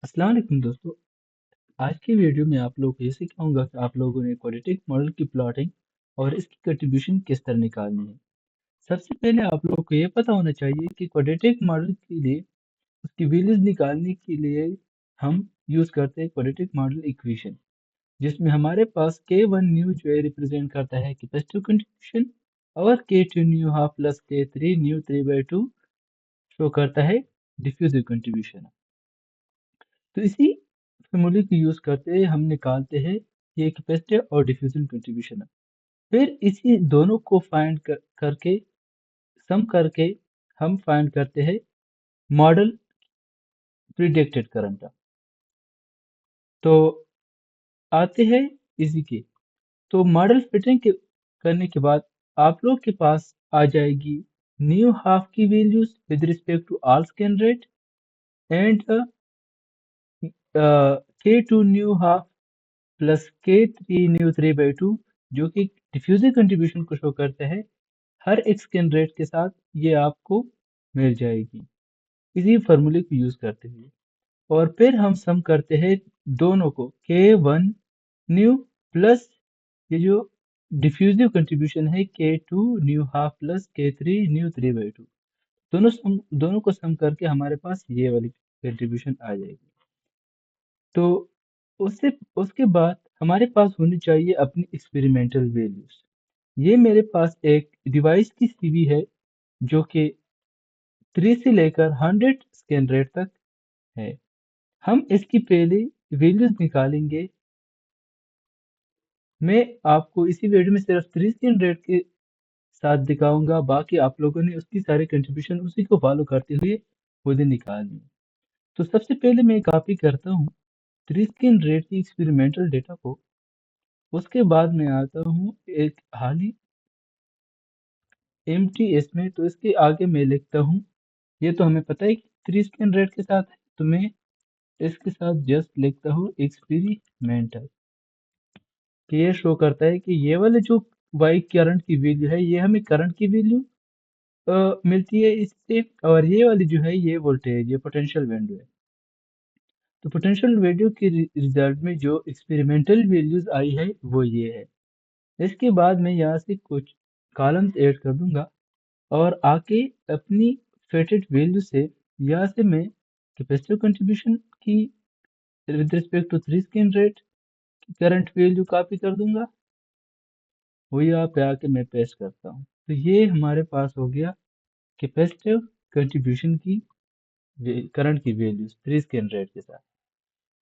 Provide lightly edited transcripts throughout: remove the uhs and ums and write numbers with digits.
अस्सलाम वालेकुम दोस्तों। आज की वीडियो में आप लोग को ये सिखाऊंगा कि आप लोगों ने क्वाड्रेटिक मॉडल की प्लॉटिंग और इसकी कंट्रीब्यूशन किस तरह निकालनी है। सबसे पहले आप लोगों को ये पता होना चाहिए कि क्वाड्रेटिक मॉडल के लिए उसकी वैल्यूज निकालने के लिए हम यूज करते हैं क्वाड्रेटिक मॉडल इक्वेशन, जिसमें हमारे पास k1 न्यू जो है रिप्रेजेंट करता है कैपेसिटिव कंट्रीब्यूशन और k2 new half plus k3 new 3/2 show करता है डिफ्यूजिव कंट्रीब्यूशन। तो इसी फॉर्मूले को यूज करते हम निकालते हैं ये कैपेसिटर और डिफ्यूजन कंट्रीब्यूशन। फिर इसी दोनों को फाइंड करके सम करके हम फाइंड करते हैं मॉडल प्रिडिक्टेड करंट। तो आते हैं इसी के। तो मॉडल फिटिंग करने के बाद आप लोग के पास आ जाएगी न्यू हाफ की values with respect to all scan rate and k two nu half plus k three nu 3/2, जो कि डिफ्यूजिव कंट्रीब्यूशन को शो करता है। हर एक स्कैन रेट के साथ ये आपको मिल जाएगी इसी फॉर्मूले को यूज करते हुए। और फिर हम सम करते हैं दोनों को k1 न्यू प्लस ये जो डिफ्यूजिव कंट्रीब्यूशन है k2 new half plus k3 new 3/2। दोनों को सम करके हमारे पास ये वाली कंट्रीब्यूशन आ जाएगी। तो उससे उसके बाद हमारे पास होनी चाहिए अपनी एक्सपेरिमेंटल वैल्यूज। ये मेरे पास एक डिवाइस की सीवी है जो कि 3 से लेकर 100 स्कैन रेट तक है। हम इसकी पहले वैल्यूज निकालेंगे। मैं आपको इसी वीडियो में सिर्फ 3 स्कैन रेट के साथ दिखाऊंगा, बाकी आप लोगों ने उसकी सारी कंट्रीब्यूशन उसी को फॉलो करते हुए खुद ही निकालनी है। तो सबसे पहले मैं कॉपी करता हूँ 3 स्कैन रेट की एक्सपेरिमेंटल डेटा को। उसके बाद मैं आता हूँ एक हाली एमटीएस में। तो इसके आगे मैं लिखता हूँ, ये तो हमें पता है कि 3 स्कैन रेट के साथ है, तो मैं इसके साथ जस्ट लिखता हूँ एक्सपेरिमेंटल। कि ये शो करता है कि ये वाले जो वाई करंट की वैल्यू है ये हमें करंट की वैल्यू मिलती है इससे, और ये वाली जो है ये वोल्टेज, ये पोटेंशियल वैल्यू है। तो पोटेंशियल वैल्यू के रिजल्ट में जो एक्सपेरिमेंटल वैल्यूज आई है वो ये है। इसके बाद मैं यहाँ से कुछ कॉलम्स ऐड कर दूंगा और आके अपनी फेटेड वैल्यू से यहाँ से मैं कैपेसिटिव कंट्रीब्यूशन की with respect to 3 scan rate की करंट वैल्यू कॉपी कर दूंगा। वो यहाँ पे आके मैं पेस्ट करता हूँ। तो ये हमारे पास हो गया कैपेसिटिव कंट्रीब्यूशन की करंट की वैल्यूज 3 स्कैन रेट के साथ।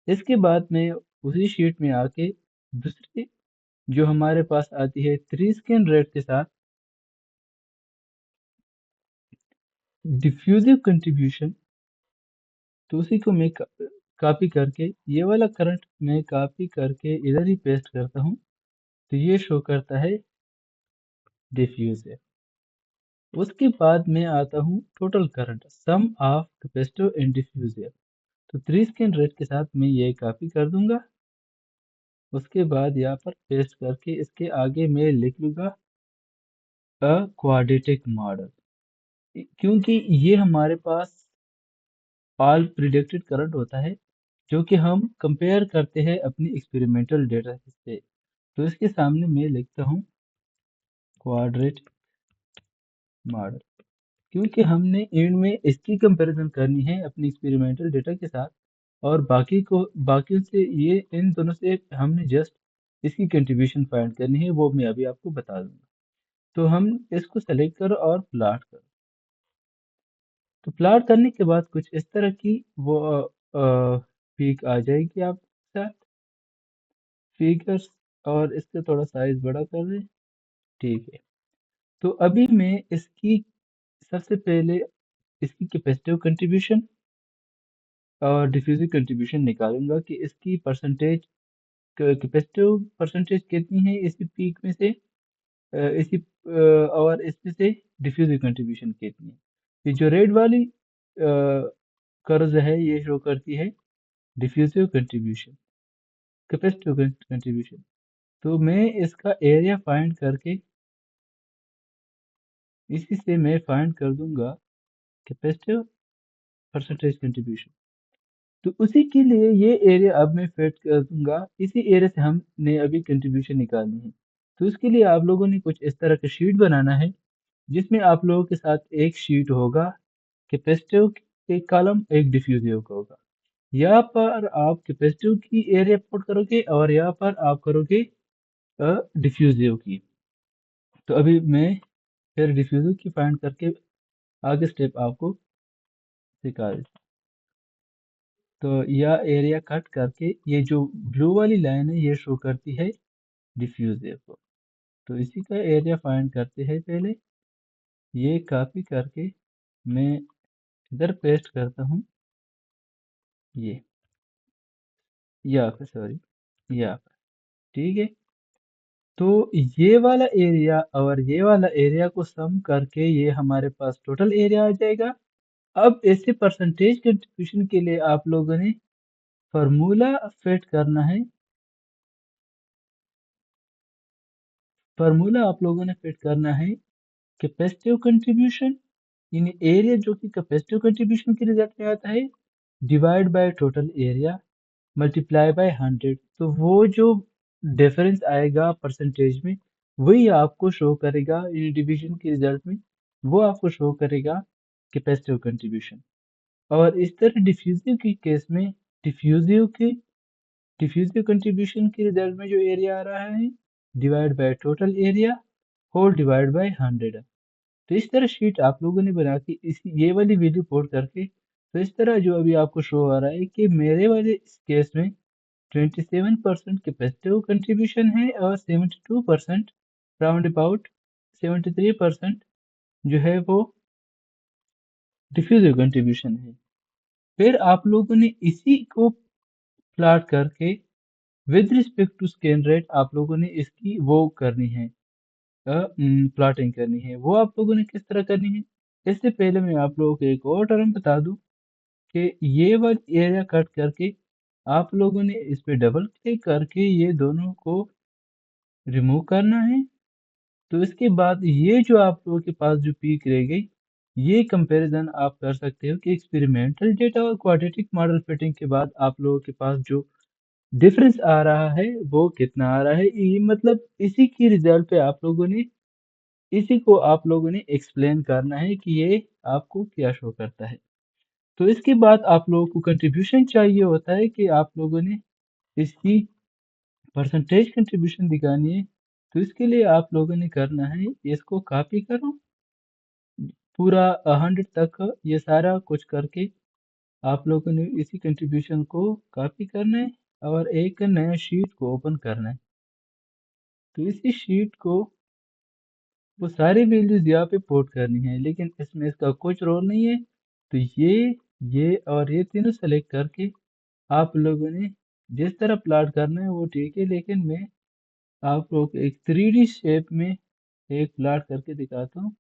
इसके बाद मैं उसी शीट में आके दूसरी जो हमारे पास आती है 3 स्कैन रेट के साथ डिफ्यूजिव कंट्रीब्यूशन, तो उसी को मैं कॉपी करके ये वाला करंट मैं कॉपी करके इधर ही पेस्ट करता हूँ। तो ये शो करता है डिफ्यूजिव। उसके बाद मैं आता हूँ total current some of capacitive and diffusive. तो 3 स्कैन रेट के साथ मैं ये कॉपी कर दूंगा। उसके बाद यहाँ पर पेस्ट करके इसके आगे मैं लिख लूंगा अ क्वाड्रेटिक मॉडल, क्योंकि ये हमारे पास ऑल प्रिडिक्टेड करंट होता है जो कि हम कंपेयर करते हैं अपनी एक्सपेरिमेंटल डेटा से। तो इसके सामने मैं लिखता हूँ क्वाड्रेटिक मॉडल, क्योंकि हमने एंड में इसकी कंपैरिजन करनी है अपनी एक्सपेरिमेंटल डेटा के साथ। और बाकी से ये इन दोनों से हमने जस्ट इसकी कंट्रीब्यूशन फाइंड करनी है, वो मैं अभी आपको बता दूंगा। तो हम इसको सेलेक्ट करो और प्लॉट करो। तो प्लॉट करने के बाद कुछ इस तरह की वो पीक आ जाएगी आपके साथ फिगर्स। और इसका थोड़ा साइज बड़ा कर दें, ठीक है। तो अभी मैं इसकी सबसे पहले इसकी कैपेसिटिव कंट्रीब्यूशन और डिफ्यूजिव कंट्रीब्यूशन निकालूंगा कि इसकी परसेंटेज कैपेसिटिव परसेंटेज कितनी है इसी पीक में से, इसी और इसमें से डिफ्यूजिव कंट्रीब्यूशन कितनी है। ये जो रेड वाली कर्व है ये शो करती है डिफ्यूजिव कंट्रीब्यूशन, कैपेसिटिव कंट्रीब्यूशन। तो मैं इसका एरिया फाइंड करके इसी से मैं फाइंड कर दूंगा कैपेसिटिव परसेंटेज कंट्रीब्यूशन। तो उसी के लिए ये एरिया अब मैं फिट कर दूंगा। इसी एरिया से हमने अभी कंट्रीब्यूशन निकालनी है। तो उसके लिए आप लोगों ने कुछ इस तरह का शीट बनाना है, जिसमें आप लोगों के साथ एक शीट होगा कैपेसिटिव एक कॉलम, एक डिफ्यूजिव का होगा। यहाँ पर आप कैपेसिटिव की एरिया पुट करोगे और यहाँ पर आप करोगे डिफ्यूजिव की। तो अभी मैं फिर डिफ्यूजिव की फाइंड करके आगे स्टेप आपको सिखा देता हूँ। तो यह एरिया कट करके ये जो ब्लू वाली लाइन है ये शो करती है डिफ्यूजिव को। तो इसी का एरिया फाइंड करते हैं पहले। ये कॉपी करके मैं इधर पेस्ट करता हूँ, ये यहाँ पे, सॉरी यहाँ पे, ठीक है। तो ये वाला एरिया और ये वाला एरिया को सम करके ये हमारे पास टोटल एरिया आ जाएगा। अब ऐसे परसेंटेज कंट्रीब्यूशन के लिए आप लोगों ने फॉर्मूला फिट करना है। फॉर्मूला आप लोगों ने फिट करना है कैपेसिटिव कंट्रीब्यूशन, यानी एरिया जो कि कैपेसिटिव कंट्रीब्यूशन के रिजल्ट में आता है, divide by total area multiply by 100। तो वो जो डिफरेंस आएगा परसेंटेज में, वही आपको शो करेगा ये डिवीजन के रिजल्ट में, वो आपको शो करेगा कैपेसिटिव कंट्रीब्यूशन। और इस तरह डिफ्यूजिव के केस में डिफ्यूजिव के डिफ्यूजिव कंट्रीब्यूशन के रिजल्ट में जो एरिया आ रहा है, divide by total area whole divide by 100। तो इस तरह शीट आप लोगों ने बना के इस ये वाली वैल्यू पुट करके, तो इस तरह जो अभी आपको शो आ रहा है कि मेरे वाले इस केस में 27% कैपेसिटिव कंट्रीब्यूशन है और 72% राउंड अबाउट 73% जो है वो डिफ्यूजिव कंट्रीब्यूशन है। फिर आप लोगों ने इसी को प्लॉट करके with respect to scan rate आप लोगों ने इसकी वो करनी है, प्लॉटिंग करनी है। वो आप लोगों ने किस तरह करनी है, इससे पहले मैं आप लोगों को एक और टर्म बता दूं कि ये वाली एरिया कट करके आप लोगों ने इस पे डबल क्लिक करके ये दोनों को रिमूव करना है। तो इसके बाद ये जो आप लोगों के पास जो पीक रह गई, ये कंपैरिजन आप कर सकते हो कि एक्सपेरिमेंटल डेटा और क्वाड्रेटिक मॉडल फिटिंग के बाद आप लोगों के पास जो डिफरेंस आ रहा है वो कितना आ रहा है। ये मतलब इसी की रिजल्ट पे आप लोगों ने, इसी को आप लोगों ने एक्सप्लेन करना है कि ये आपको क्या शो करता है। तो इसके बाद आप लोगों को कंट्रीब्यूशन चाहिए होता है कि आप लोगों ने इसकी परसेंटेज कंट्रीब्यूशन दिखानी है। तो इसके लिए आप लोगों ने करना है, इसको कॉपी करो पूरा 100 तक, ये सारा कुछ करके आप लोगों ने इसी कंट्रीब्यूशन को कॉपी करना है और एक नया शीट को ओपन करना है। तो इसी शीट को वो सारी वैल्यूज यहाँ पे पुट करनी है, लेकिन इसमें इसका कुछ रोल नहीं है। तो ये और ये तीनों सेलेक्ट करके आप लोगों ने जिस तरह प्लॉट करना है वो ठीक है, लेकिन मैं आप लोग को एक 3D शेप में एक प्लॉट करके दिखाता हूँ।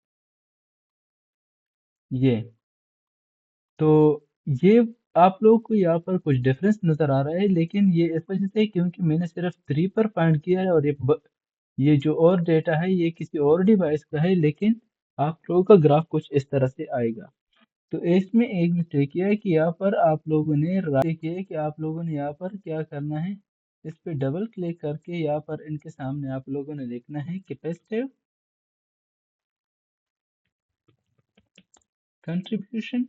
ये तो ये आप लोगों को यहाँ पर कुछ डिफरेंस नजर आ रहा है, लेकिन ये इस वजह से है क्योंकि मैंने सिर्फ 3 पर फाइंड किया है और ये जो और डेटा है ये किसी और डिवाइस का है, लेकिन आप लोगों का ग्राफ कुछ इस तरह से आएगा। तो इसमें एक मिस्टेक ये है कि यहाँ पर आप लोगों ने देखिए है कि आप लोगों ने यहाँ पर क्या करना है, इस पे डबल क्लिक करके यहाँ पर इनके सामने आप लोगों ने लिखना है कैपेसिटिव कंट्रीब्यूशन।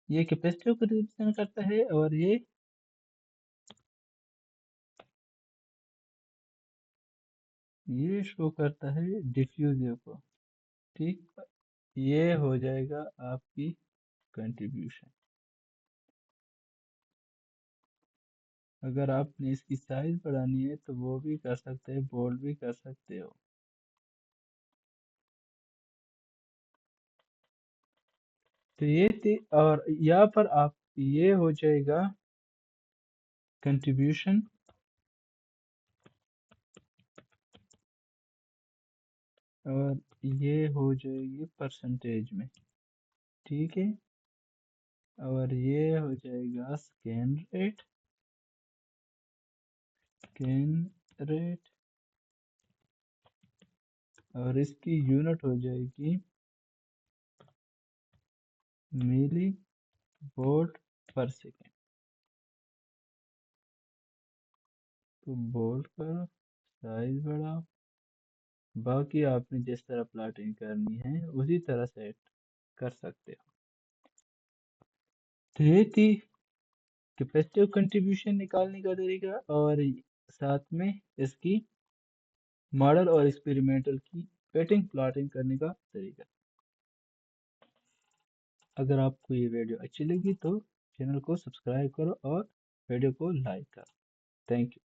ये कैपेसिटिव कंट्रीब्यूशन करता है और ये शो करता है डिफ्यूजिव को। ठीक, ये हो जाएगा आपकी कंट्रीब्यूशन। अगर आपने इसकी साइज बढ़ानी है तो वो भी कर सकते हैं, बोल्ड भी कर सकते हो। तो ये थी, और यहाँ पर आप ये हो जाएगा कंट्रीब्यूशन और ये हो जाएगी परसेंटेज में, ठीक है। और ये हो जाएगा स्कैन रेट और इसकी यूनिट हो जाएगी मिली वोल्ट पर सेकेंड। तो बोल्ड करो, साइज बढ़ाओ, बाकी आपने जिस तरह प्लॉटिंग करनी है उसी तरह सेट कर सकते हो। तो ये थी कैपेसिटिव कंट्रीब्यूशन निकालने का तरीका, और साथ में इसकी मॉडल और एक्सपेरिमेंटल की वेटिंग प्लॉटिंग करने का तरीका। अगर आपको ये वीडियो अच्छी लगी तो चैनल को सब्सक्राइब करो और वीडियो को लाइक करो। Thank you.